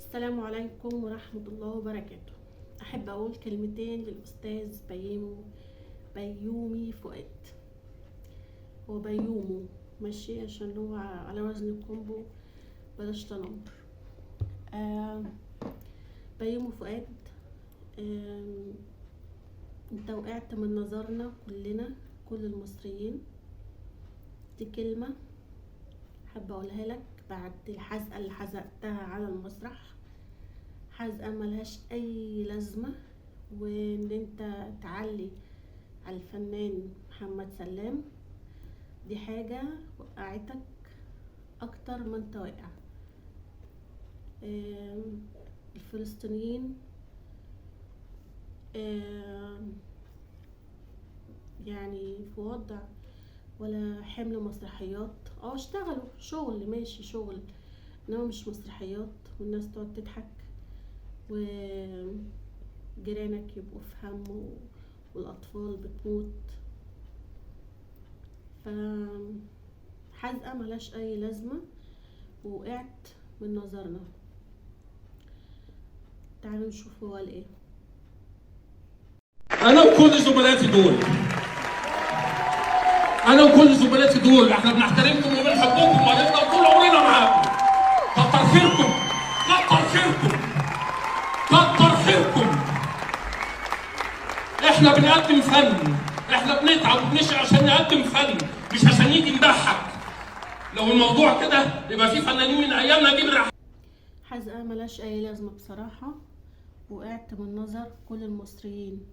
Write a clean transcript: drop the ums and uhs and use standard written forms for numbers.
السلام عليكم ورحمة الله وبركاته. أحب أقول كلمتين للأستاذ بيومي فؤاد. هو بيومو ماشي عشان هو على وزن الكومبو، بلاش تنمر. بيومي فؤاد، انت وقعت من نظرنا كلنا، كل المصريين. دي كلمة حابة أقولها لك بعد الحزقة اللي حزقتها على المسرح، حزقة ملهاش أي لازمة. وإن أنت تعلي على الفنان محمد سلام، دي حاجة وقعتك أكتر ما أنت واقع. الفلسطينيين يعني في وضع ولا حمل مسرحيات. اشتغلوا شغل ماشي شغل، انما مش مسرحيات والناس تقعد تضحك وجيرانك يبقوا في هم والاطفال بتموت. حزقة ملهاش اي لازمة ووقعت من نظرنا. تعالوا نشوف هو قال ايه. انا وكل زملاتي دول احنا بنحترمكم وبنحبكم وهنفضل طول عمرنا معاكم. كتر خيركم كتر خيركم كتر خيركم. احنا بنقدم فن، احنا بنتعب وبنشقى عشان نقدم فن، مش عشان نيجي نضحك. لو الموضوع كده يبقى في فنانين من ايامنا نجيب الرحمة. حزقة ملهاش اي لازمة بصراحة، وقعت من نظر كل المصريين.